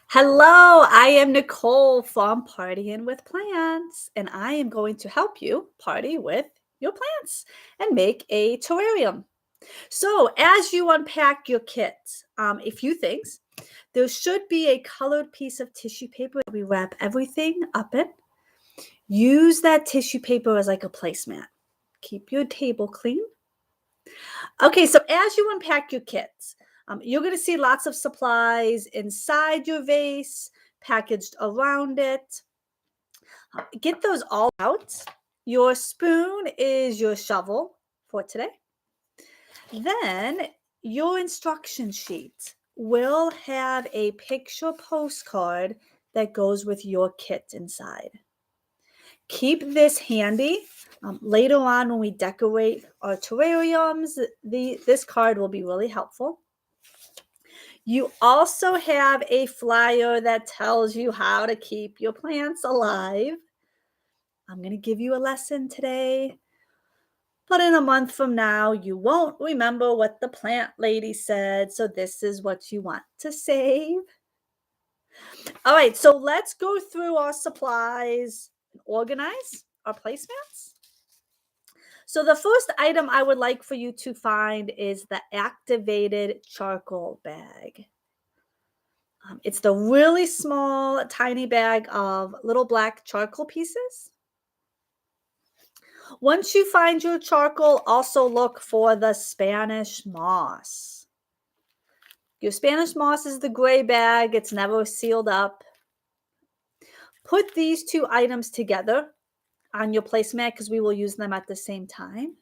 Hello, I am Nicole from Partyn with Plants, and I am going to help you party with your plants and make a terrarium. So, as you unpack your kit, a few things. There should be a colored piece of tissue paper that we wrap everything up in. Use that tissue paper as like a placemat. Keep your table clean. Okay, so as you unpack your kits, you're going to see lots of supplies inside your vase, packaged around it. Get those all out. Your spoon is your shovel for today. Then your instruction sheet will have a picture postcard that goes with your kit inside. Keep this handy. Later on, when we decorate our terrariums, this card will be really helpful. You also have a flyer that tells you how to keep your plants alive. I'm going to give you a lesson today, but in a month from now, you won't remember what the plant lady said. So, this is what you want to save. All right, so let's go through our supplies and organize our placemats. So the first item I would like for you to find is the activated charcoal bag. It's the really small, tiny bag of little black charcoal pieces. Once you find your charcoal, also look for the Spanish moss. Your Spanish moss is the gray bag. It's never sealed up. Put these two items together on your placemat because we will use them at the same time.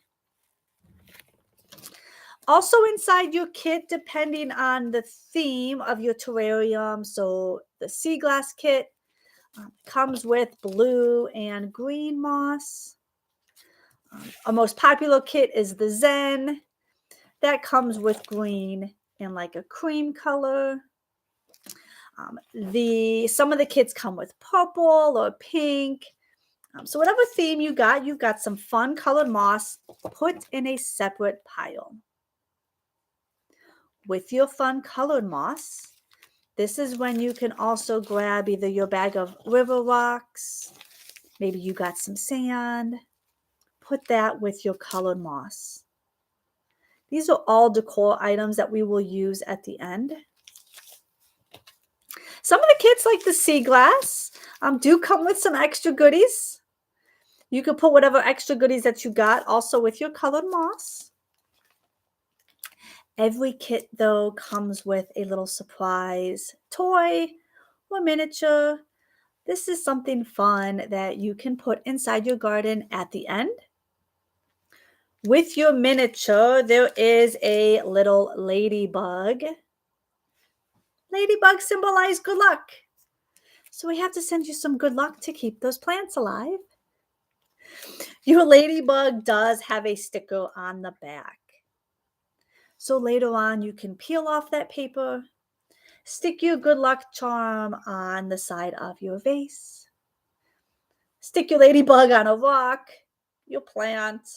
Also inside your kit, depending on the theme of your terrarium, so the sea glass kit comes with blue and green moss. Our most popular kit is the Zen. That comes with green and like a cream color. Some of the kits come with purple or pink. So whatever theme you've got some fun colored moss put in a separate pile. With your fun colored moss, this is when you can also grab either your bag of river rocks, maybe you got some sand, put that with your colored moss. These are all decor items that we will use at the end. Some of the kits, like the sea glass, do come with some extra goodies. You can put whatever extra goodies that you got also with your colored moss. Every kit, though, comes with a little surprise toy or miniature. This is something fun that you can put inside your garden at the end. With your miniature, there is a little ladybug. Ladybug symbolize good luck. So we have to send you some good luck to keep those plants alive. Your ladybug does have a sticker on the back. So later on, you can peel off that paper, stick your good luck charm on the side of your vase, stick your ladybug on a rock, your plant,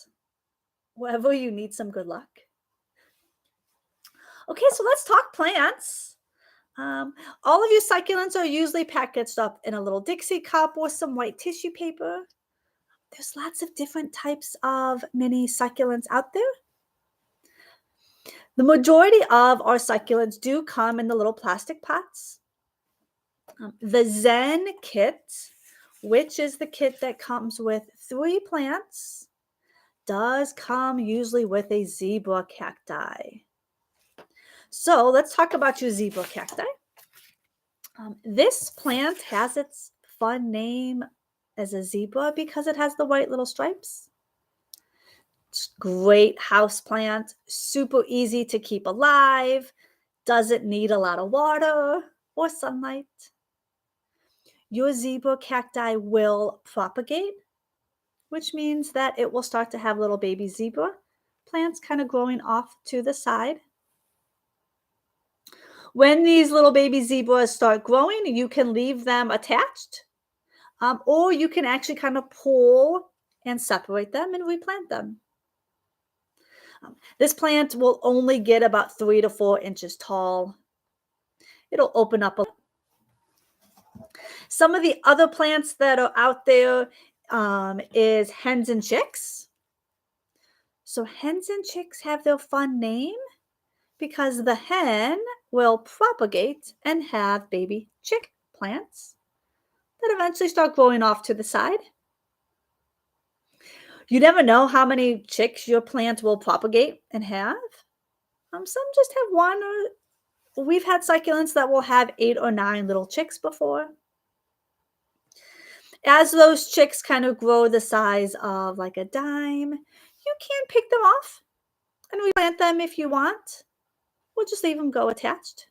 wherever you need some good luck. Okay, so let's talk plants. All of your succulents are usually packaged up in a little Dixie cup or some white tissue paper. There's lots of different types of mini succulents out there. The majority of our succulents do come in the little plastic pots. The Zen kit, which is the kit that comes with 3 plants, does come usually with a zebra cacti. So let's talk about your zebra cacti. This plant has its fun name as a zebra because it has the white little stripes. It's great house plant, super easy to keep alive, doesn't need a lot of water or sunlight. Your zebra cacti will propagate, which means that it will start to have little baby zebra plants kind of growing off to the side. When these little baby zebras start growing, you can leave them attached, or you can actually kind of pull and separate them and replant them. This plant will only get about 3 to 4 inches tall. It'll open up a Some of the other plants that are out there is hens and chicks. So hens and chicks have their fun name because the hen will propagate and have baby chick plants that eventually start growing off to the side. You never know how many chicks your plant will propagate and have. Some just have one, or we've had succulents that will have 8 or 9 little chicks before. As those chicks kind of grow the size of like a dime, you can pick them off and replant them if you want. We'll just leave them go attached.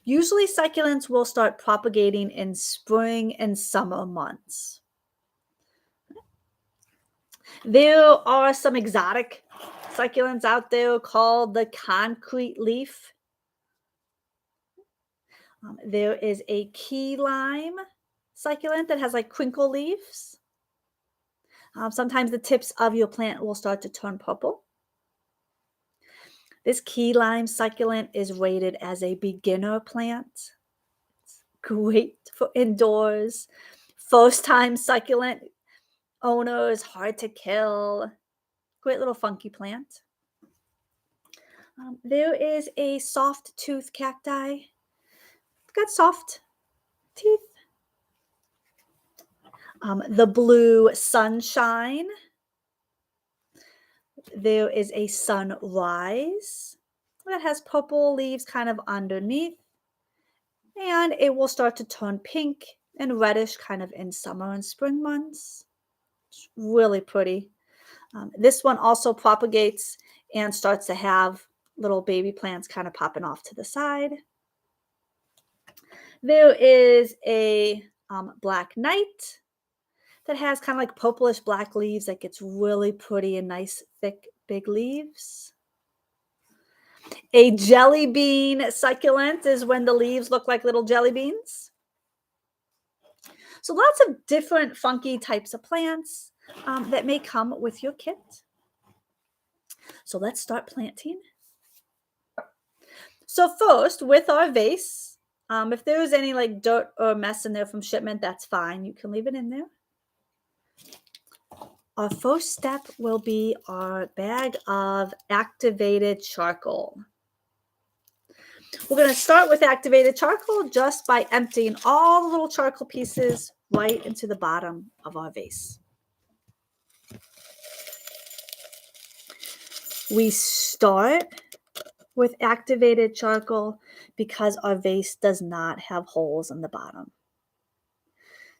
Usually succulents will start propagating in spring and summer months. There are some exotic succulents out there called the concrete leaf. There is a key lime succulent that has like crinkle leaves. Sometimes the tips of your plant will start to turn purple. This key lime succulent is rated as a beginner plant. It's great for indoors. First time succulent owners, hard to kill. Great little funky plant. There is a soft tooth cacti. It's got soft teeth. The blue sunshine. There is a sunrise that has purple leaves kind of underneath, and it will start to turn pink and reddish kind of in summer and spring months. It's really pretty. This one also propagates and starts to have little baby plants kind of popping off to the side. There is a black knight that has kind of like purplish black leaves that gets really pretty and nice, thick, big leaves. A jelly bean succulent is when the leaves look like little jelly beans. So lots of different funky types of plants that may come with your kit. So let's start planting. So first, with our vase, if there's any like dirt or mess in there from shipment, that's fine. You can leave it in there. Our first step will be our bag of activated charcoal. We're going to start with activated charcoal just by emptying all the little charcoal pieces right into the bottom of our vase. We start with activated charcoal because our vase does not have holes in the bottom.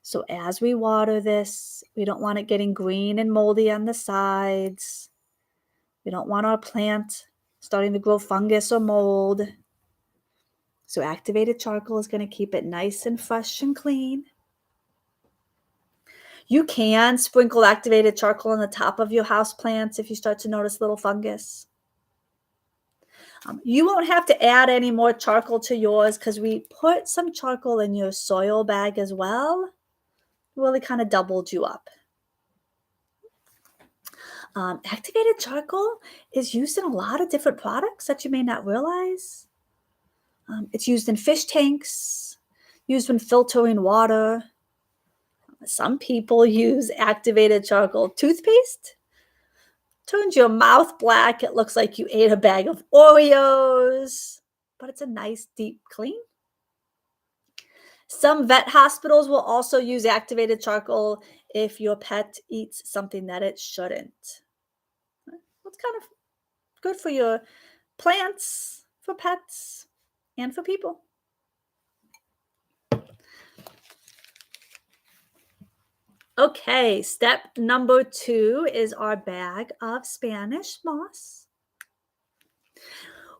So as we water this, we don't want it getting green and moldy on the sides. We don't want our plant starting to grow fungus or mold. So activated charcoal is going to keep it nice and fresh and clean. You can sprinkle activated charcoal on the top of your house plants if you start to notice little fungus. You won't have to add any more charcoal to yours because we put some charcoal in your soil bag as well. Really kind of doubled you up. Activated charcoal is used in a lot of different products that you may not realize. It's used in fish tanks, used when filtering water. Some people use activated charcoal toothpaste. Turns your mouth black. It looks like you ate a bag of Oreos, but it's a nice deep clean. Some vet hospitals will also use activated charcoal if your pet eats something that it shouldn't. It's kind of good for your plants, for pets, and for people. Okay, step number 2 is our bag of Spanish moss.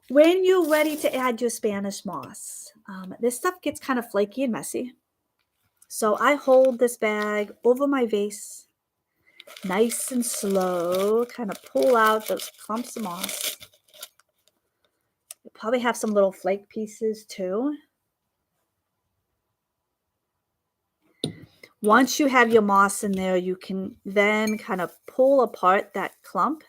When you're ready to add your Spanish moss, this stuff gets kind of flaky and messy. So I hold this bag over my vase, nice and slow, kind of pull out those clumps of moss. You'll probably have some little flake pieces too. Once you have your moss in there, you can then kind of pull apart that clump.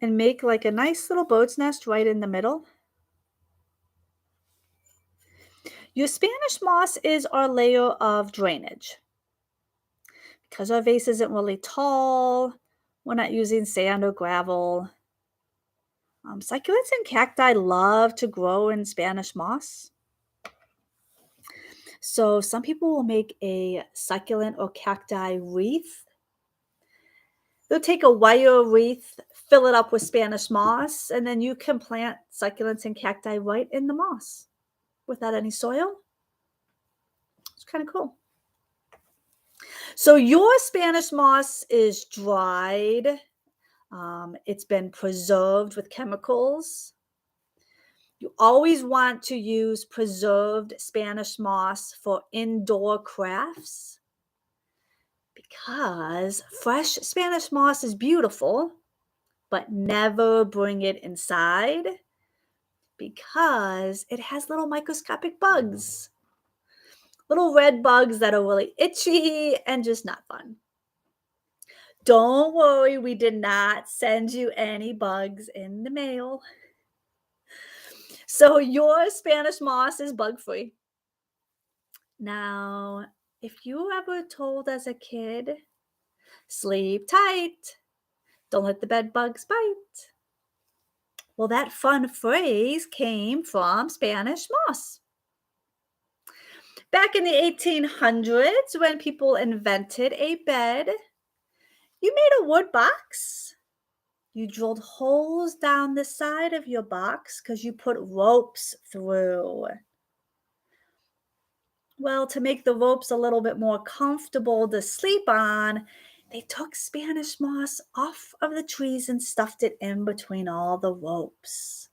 and make like a nice little bird's nest right in the middle. Your Spanish moss is our layer of drainage. Because our vase isn't really tall, we're not using sand or gravel. Succulents and cacti love to grow in Spanish moss. So some people will make a succulent or cacti wreath. They'll take a wire wreath, fill it up with Spanish moss, and then you can plant succulents and cacti right in the moss without any soil. It's kind of cool. So your Spanish moss is dried. It's been preserved with chemicals. You always want to use preserved Spanish moss for indoor crafts because fresh Spanish moss is beautiful, but never bring it inside because it has little microscopic bugs, little red bugs that are really itchy and just not fun. Don't worry, we did not send you any bugs in the mail. So your Spanish moss is bug-free. Now, if you were ever told as a kid, sleep tight, don't let the bed bugs bite. Well, that fun phrase came from Spanish moss. Back in the 1800s, when people invented a bed, you made a wood box. You drilled holes down the side of your box because you put ropes through. Well, to make the ropes a little bit more comfortable to sleep on, they took Spanish moss off of the trees and stuffed it in between all the ropes.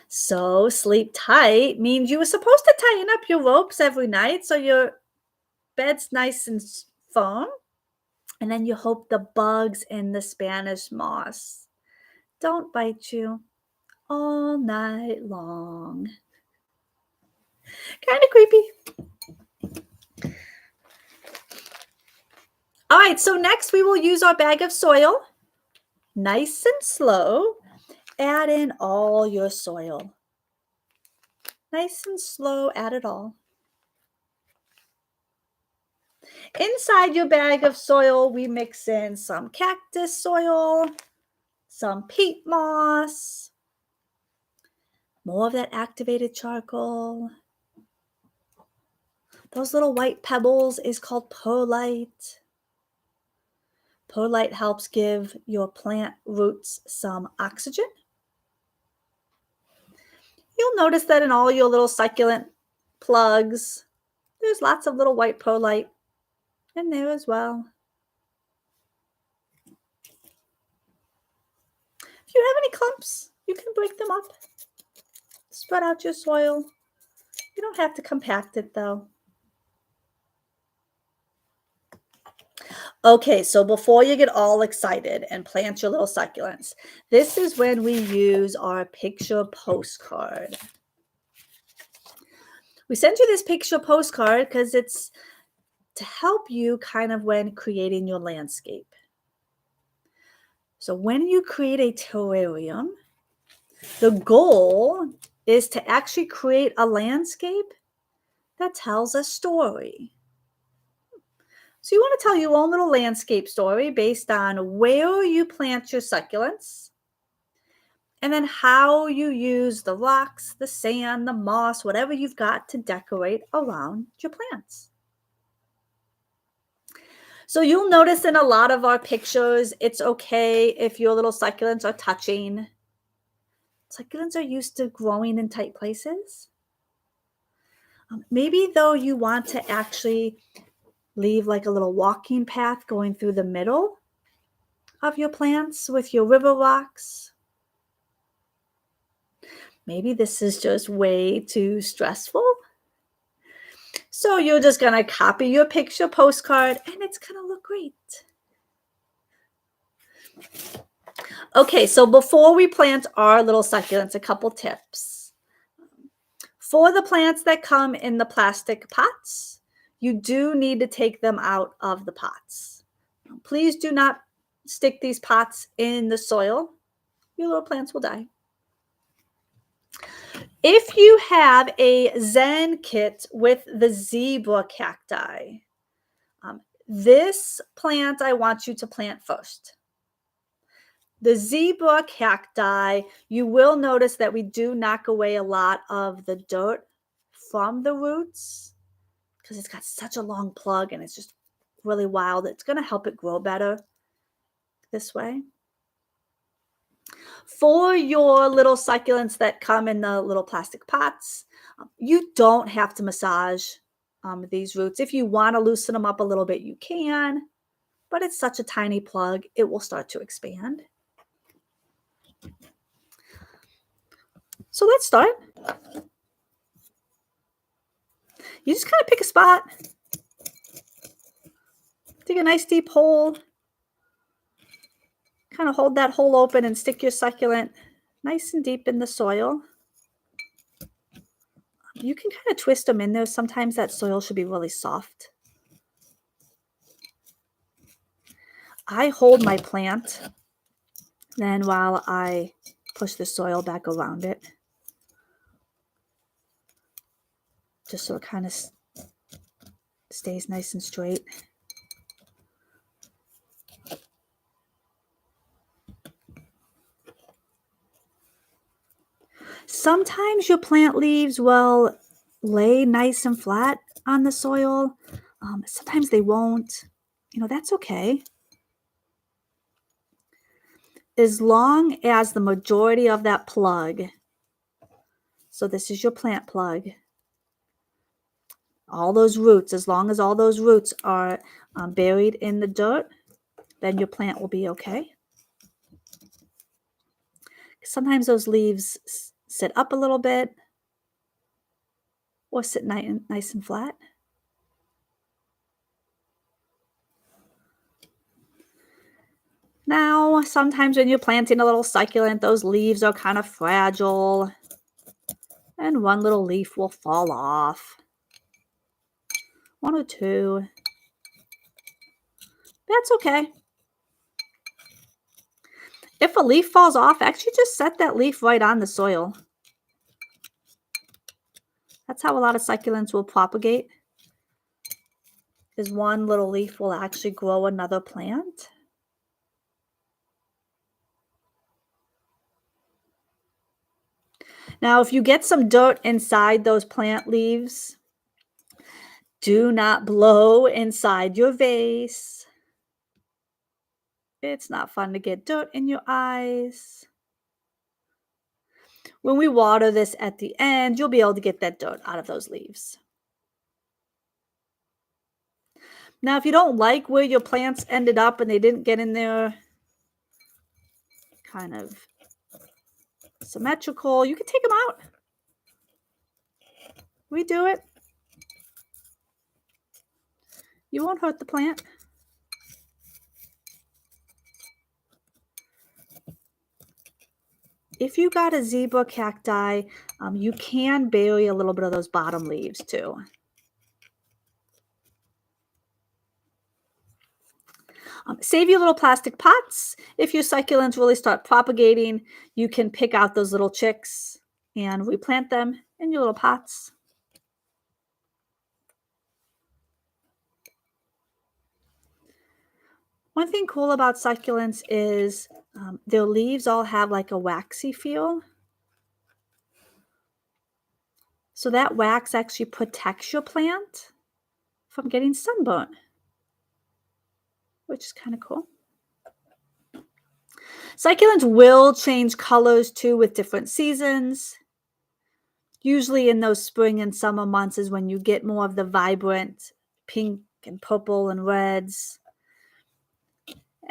So sleep tight means you were supposed to tighten up your ropes every night so your bed's nice and firm. And then you hope the bugs in the Spanish moss don't bite you all night long. Kind of creepy. All right, so next we will use our bag of soil. Nice and slow. Add in all your soil. Nice and slow, add it all. Inside your bag of soil, we mix in some cactus soil, some peat moss, more of that activated charcoal. Those little white pebbles is called perlite. Perlite helps give your plant roots some oxygen. You'll notice that in all your little succulent plugs, there's lots of little white perlite in there as well. If you have any clumps, you can break them up. Spread out your soil. You don't have to compact it though. Okay, so before you get all excited and plant your little succulents, this is when we use our picture postcard. We sent you this picture postcard because it's to help you kind of when creating your landscape. So when you create a terrarium, the goal is to actually create a landscape that tells a story. So you want to tell your own little landscape story based on where you plant your succulents and then how you use the rocks, the sand, the moss, whatever you've got to decorate around your plants. So you'll notice in a lot of our pictures, it's okay if your little succulents are touching. Succulents are used to growing in tight places. Maybe though you want to actually leave like a little walking path going through the middle of your plants with your river rocks. Maybe this is just way too stressful. So you're just going to copy your picture postcard and it's going to look great. Okay, so before we plant our little succulents, a couple tips. For the plants that come in the plastic pots, you do need to take them out of the pots. Please do not stick these pots in the soil, your little plants will die. If you have a Zen kit with the zebra cacti, this plant I want you to plant first. The zebra cacti, you will notice that we do knock away a lot of the dirt from the roots because it's got such a long plug and it's just really wild. It's going to help it grow better this way. For your little succulents that come in the little plastic pots, you don't have to massage these roots. If you want to loosen them up a little bit, you can, but it's such a tiny plug, it will start to expand. So let's start. You just kind of pick a spot, dig a nice deep hole, kind of hold that hole open and stick your succulent nice and deep in the soil. You can kind of twist them in there. Sometimes that soil should be really soft. I hold my plant, then while I push the soil back around it, just so it kind of stays nice and straight. Sometimes your plant leaves will lay nice and flat on the soil. Sometimes they won't. That's okay. As long as the majority of that plug, so this is your plant plug, all those roots, as long as all those roots are buried in the dirt, then your plant will be okay. Sometimes those leaves sit up a little bit or sit nice and flat. Now, sometimes when you're planting a little succulent, those leaves are kind of fragile and one little leaf will fall off. One or two. That's okay. If a leaf falls off, actually just set that leaf right on the soil. That's how a lot of succulents will propagate, is one little leaf will actually grow another plant. Now, if you get some dirt inside those plant leaves, do not blow inside your vase. It's not fun to get dirt in your eyes. When we water this at the end, you'll be able to get that dirt out of those leaves. Now, if you don't like where your plants ended up and they didn't get in there kind of symmetrical, you can take them out. Redo it. You won't hurt the plant. If you got a zebra cacti, you can bury a little bit of those bottom leaves too. Save your little plastic pots. If your succulents really start propagating, you can pick out those little chicks and replant them in your little pots. One thing cool about succulents is their leaves all have like a waxy feel. So that wax actually protects your plant from getting sunburnt, which is kind of cool. Succulents will change colors too with different seasons. Usually in those spring and summer months is when you get more of the vibrant pink and purple and reds.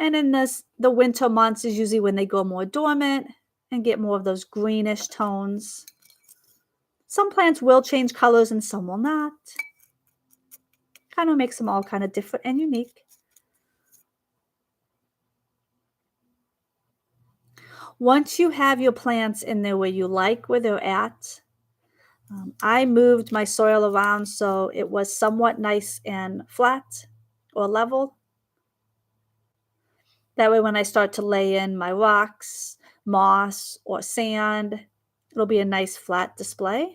And in the winter months is usually when they go more dormant and get more of those greenish tones. Some plants will change colors and some will not. Kind of makes them all kind of different and unique. Once you have your plants in there where you like where they're at, I moved my soil around so it was somewhat nice and flat or level. That way when I start to lay in my rocks, moss, or sand, it'll be a nice flat display.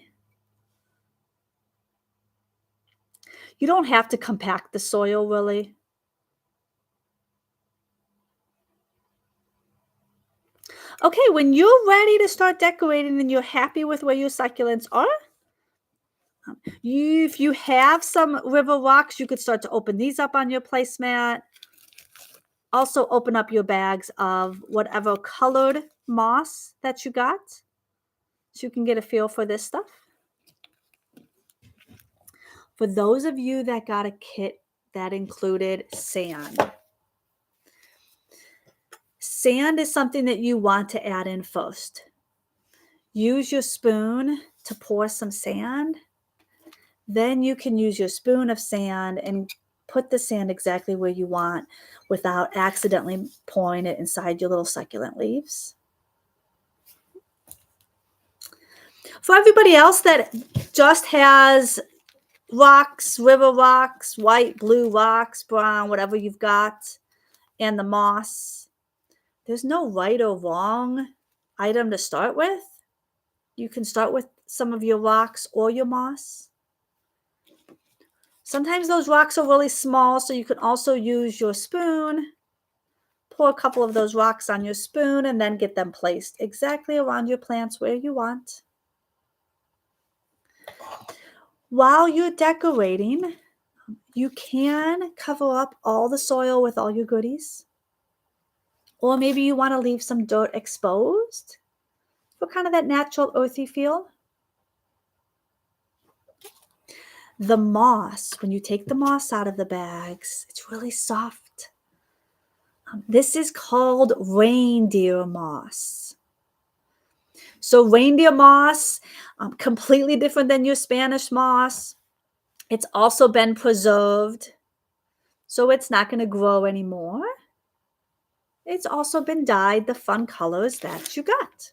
You don't have to compact the soil really. Okay, when you're ready to start decorating and you're happy with where your succulents are, if you have some river rocks, you could start to open these up on your placemat. Also open up your bags of whatever colored moss that you got so you can get a feel for this stuff. For those of you that got a kit that included sand, sand is something that you want to add in first. Use your spoon to pour some sand. Then you can use your spoon of sand and put the sand exactly where you want without accidentally pouring it inside your little succulent leaves. For everybody else that just has rocks, river rocks, white, blue rocks, brown, whatever you've got, and the moss, there's no right or wrong item to start with. You can start with some of your rocks or your moss. Sometimes those rocks are really small, so you can also use your spoon. Pour a couple of those rocks on your spoon and then get them placed exactly around your plants where you want. While you're decorating, you can cover up all the soil with all your goodies. Or maybe you want to leave some dirt exposed for kind of that natural earthy feel. The moss, when you take the moss out of the bags, it's really soft. This is called reindeer moss. So reindeer moss, completely different than your Spanish moss. It's also been preserved, so it's not going to grow anymore. It's also been dyed the fun colors that you got.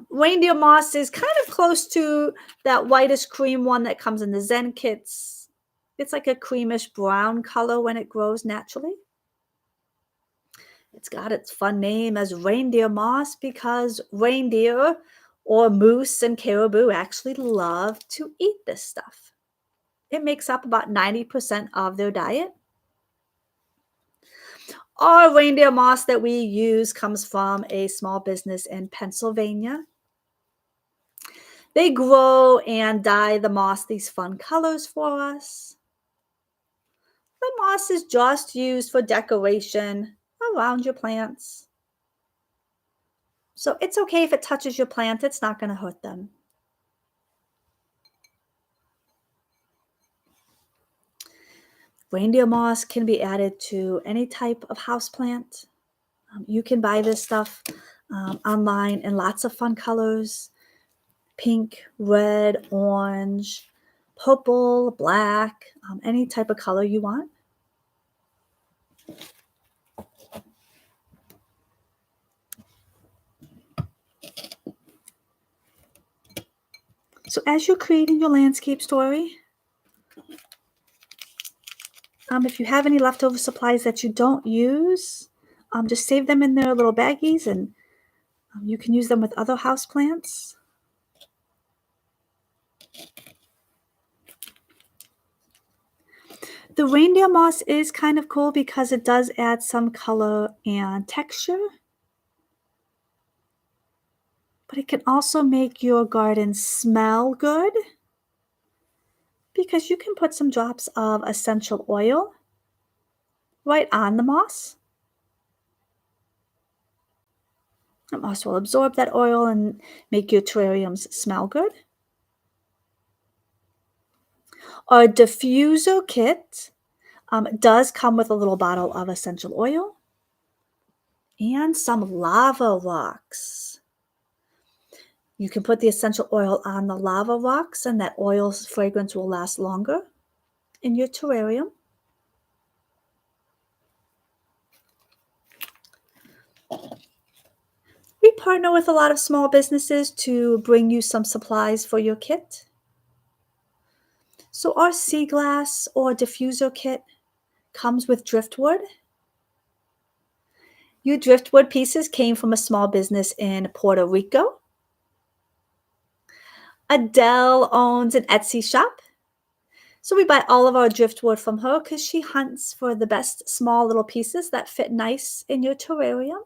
Reindeer moss is kind of close to that whitish cream one that comes in the Zen kits. It's like a creamish brown color when it grows naturally. It's got its fun name as reindeer moss because reindeer or moose and caribou actually love to eat this stuff. It makes up about 90% of their diet. Our reindeer moss that we use comes from a small business in Pennsylvania. They grow and dye the moss these fun colors for us. The moss is just used for decoration around your plants. So it's okay if it touches your plant, it's not going to hurt them. Reindeer moss can be added to any type of houseplant. You can buy this stuff online in lots of fun colors: pink, red, orange, purple, black, any type of color you want. So as you're creating your landscape story, if you have any leftover supplies that you don't use, just save them in their little baggies and you can use them with other houseplants. The reindeer moss is kind of cool because it does add some color and texture. But it can also make your garden smell good because you can put some drops of essential oil right on the moss. The moss will absorb that oil and make your terrariums smell good. Our diffuser kit does come with a little bottle of essential oil and some lava rocks. You can put the essential oil on the lava rocks and that oil's fragrance will last longer in your terrarium. We partner with a lot of small businesses to bring you some supplies for your kit. So our sea glass or diffuser kit comes with driftwood. Your driftwood pieces came from a small business in Puerto Rico. Adele owns an Etsy shop. So we buy all of our driftwood from her because she hunts for the best small little pieces that fit nice in your terrarium.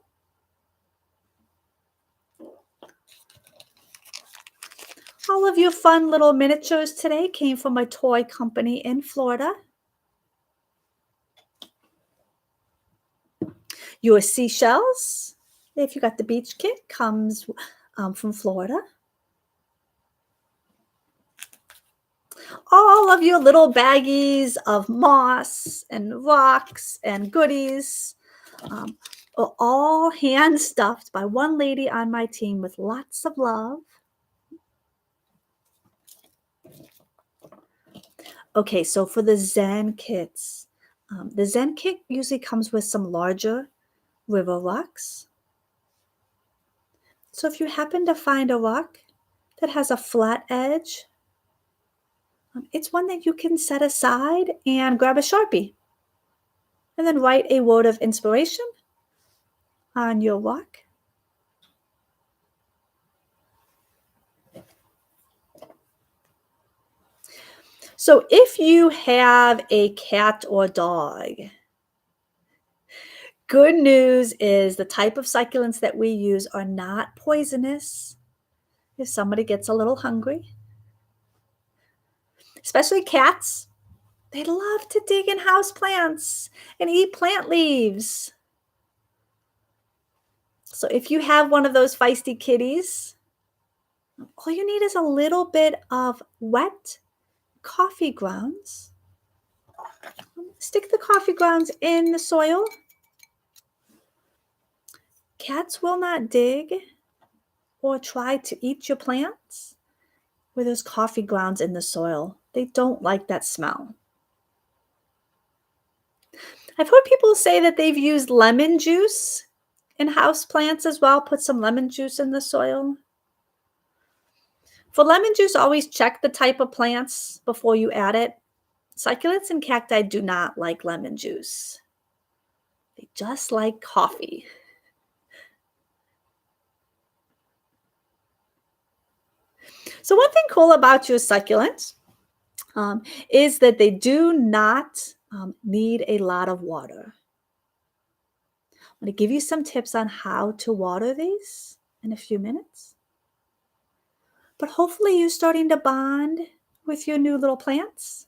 All of your fun little miniatures today came from a toy company in Florida. Your seashells, if you got the beach kit, comes from Florida. All of your little baggies of moss and rocks and goodies are all hand stuffed by one lady on my team with lots of love. Okay, so for the Zen kits, the Zen kit usually comes with some larger river rocks. So if you happen to find a rock that has a flat edge, it's one that you can set aside and grab a Sharpie and then write a word of inspiration on your rock. So if you have a cat or dog, good news is the type of succulents that we use are not poisonous if somebody gets a little hungry. Especially cats, they love to dig in house plants and eat plant leaves. So if you have one of those feisty kitties, all you need is a little bit of wet coffee grounds. Stick the coffee grounds in the soil. Cats will not dig or try to eat your plants where there's coffee grounds in the soil. They don't like that smell. I've heard people say that they've used lemon juice in house plants as well. Put some lemon juice in the soil. For lemon juice, always check the type of plants before you add it. Succulents and cacti do not like lemon juice. They just like coffee. So one thing cool about your succulents is that they do not need a lot of water. I'm going to give you some tips on how to water these in a few minutes. But hopefully you're starting to bond with your new little plants.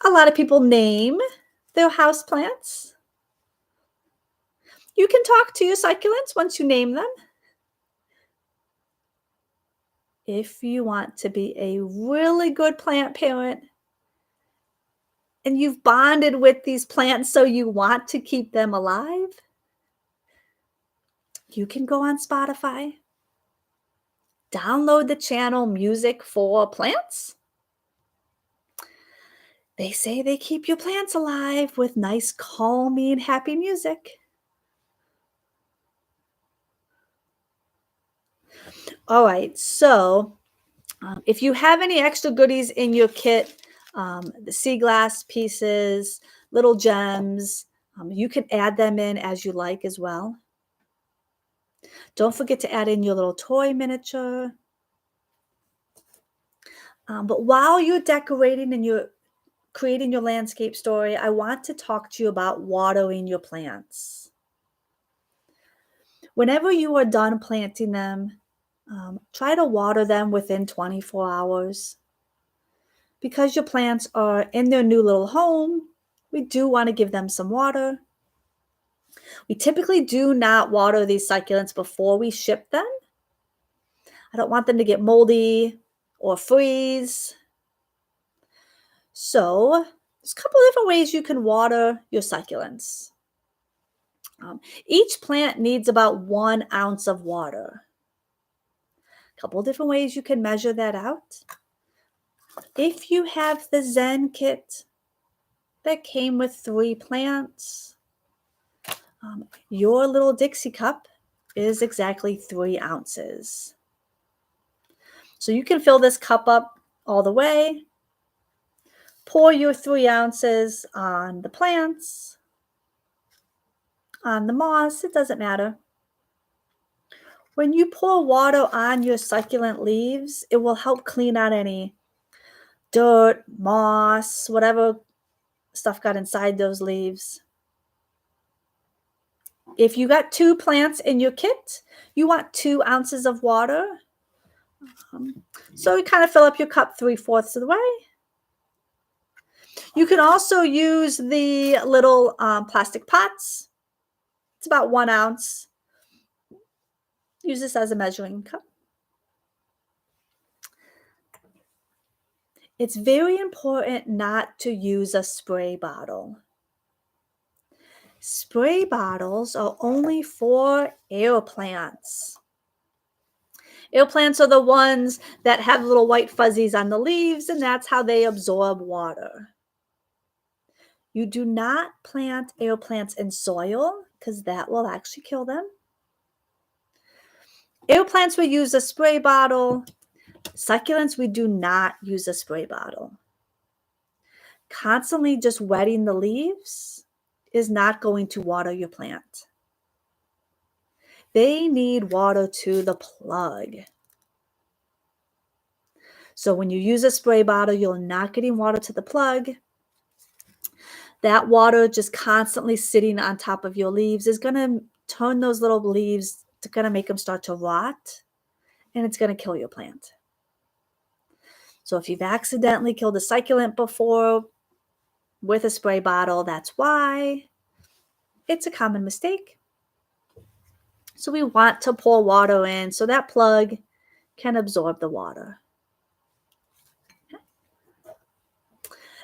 A lot of people name their house plants. You can talk to your succulents once you name them. If you want to be a really good plant parent and you've bonded with these plants so you want to keep them alive, you can go on Spotify, download the channel Music for Plants. They say they keep your plants alive with nice, calming, happy music. All right, so if you have any extra goodies in your kit, the sea glass pieces, little gems, you can add them in as you like as well. Don't forget to add in your little toy miniature. But while you're decorating and you're creating your landscape story, I want to talk to you about watering your plants. Whenever you are done planting them, try to water them within 24 hours. Because your plants are in their new little home, we do want to give them some water. We typically do not water these succulents before we ship them. I don't want them to get moldy or freeze. So there's a couple different ways you can water your succulents. Each plant needs about 1 ounce of water. A couple different ways you can measure that out. If you have the Zen kit that came with 3 plants, your little Dixie cup is exactly 3 ounces. So you can fill this cup up all the way, pour your 3 ounces on the plants, on the moss, it doesn't matter. When you pour water on your succulent leaves, it will help clean out any dirt, moss, whatever stuff got inside those leaves. If you got 2 plants in your kit, you want 2 ounces of water. So you kind of fill up your cup 3/4 of the way. You can also use the little plastic pots. It's about 1 ounce. Use this as a measuring cup. It's very important not to use a spray bottle. Spray bottles are only for air plants. Air plants are the ones that have little white fuzzies on the leaves, and that's how they absorb water. You do not plant air plants in soil because that will actually kill them. Air plants will use a spray bottle. Succulents, we do not use a spray bottle. Constantly just wetting the leaves is not going to water your plant. They need water to the plug. So when you use a spray bottle, you're not getting water to the plug. That water just constantly sitting on top of your leaves is going to turn those little leaves, it's going to make them start to rot, and it's going to kill your plant. So if you've accidentally killed a succulent before with a spray bottle, that's why. It's a common mistake. So we want to pour water in so that plug can absorb the water. Okay.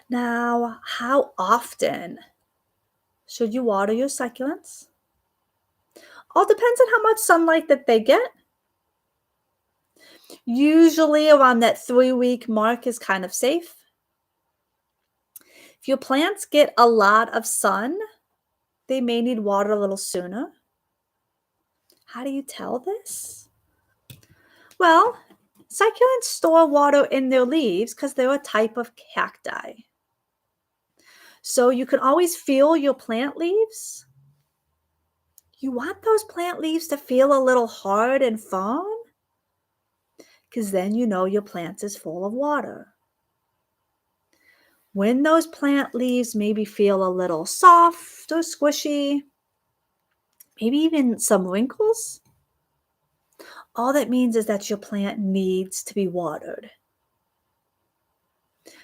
Now, how often should you water your succulents? All depends on how much sunlight that they get. Usually around that 3-week mark is kind of safe. If your plants get a lot of sun, they may need water a little sooner. How do you tell this? Well, succulents store water in their leaves because they're a type of cacti. So you can always feel your plant leaves. You want those plant leaves to feel a little hard and firm because then you know your plant is full of water. When those plant leaves maybe feel a little soft or squishy, maybe even some wrinkles, all that means is that your plant needs to be watered.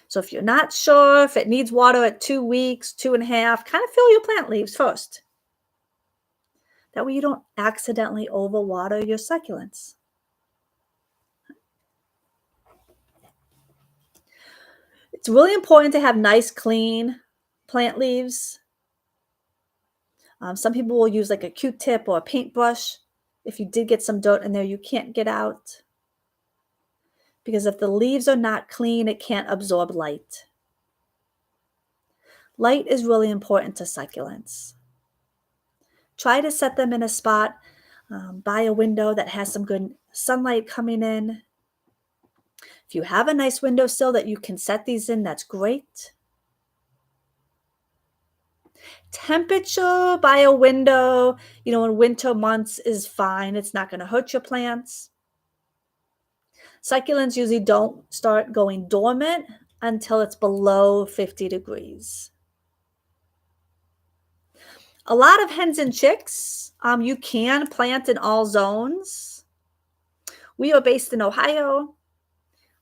So if you're not sure if it needs water at 2 weeks, 2.5, kind of fill your plant leaves first. That way you don't accidentally overwater your succulents. It's really important to have nice, clean plant leaves. Some people will use like a Q-tip or a paintbrush. If you did get some dirt in there, you can't get out. Because if the leaves are not clean, it can't absorb light. Light is really important to succulents. Try to set them in a spot by a window that has some good sunlight coming in. If you have a nice windowsill that you can set these in, that's great. Temperature by a window, in winter months is fine. It's not going to hurt your plants. Succulents usually don't start going dormant until it's below 50 degrees. A lot of hens and chicks, you can plant in all zones. We are based in Ohio.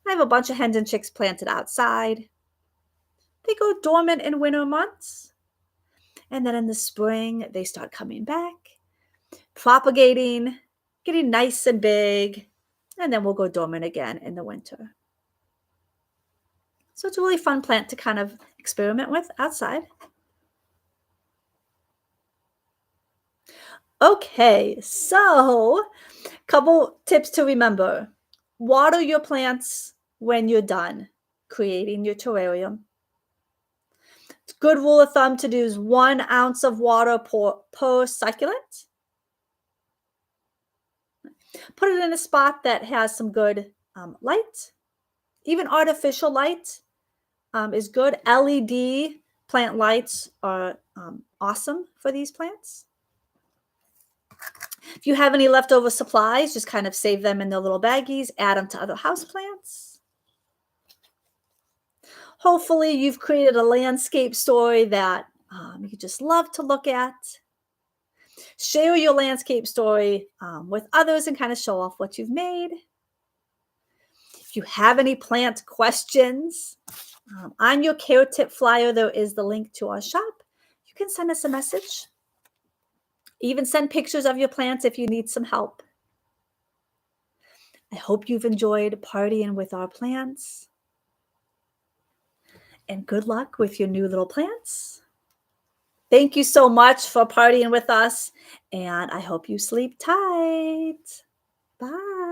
I have a bunch of hens and chicks planted outside. They go dormant in winter months. And then in the spring, they start coming back, propagating, getting nice and big, and then we'll go dormant again in the winter. So it's a really fun plant to kind of experiment with outside. Okay, so a couple tips to remember. Water your plants when you're done creating your terrarium. It's a good rule of thumb to do is 1 ounce of water per succulent. Put it in a spot that has some good light. Even artificial light is good. LED plant lights are awesome for these plants. If you have any leftover supplies, just kind of save them in their little baggies, add them to other houseplants. Hopefully, you've created a landscape story that you just love to look at. Share your landscape story with others and kind of show off what you've made. If you have any plant questions, on your care tip flyer, there is the link to our shop. You can send us a message. Even send pictures of your plants if you need some help. I hope you've enjoyed partying with our plants. And good luck with your new little plants. Thank you so much for partying with us, and I hope you sleep tight. Bye.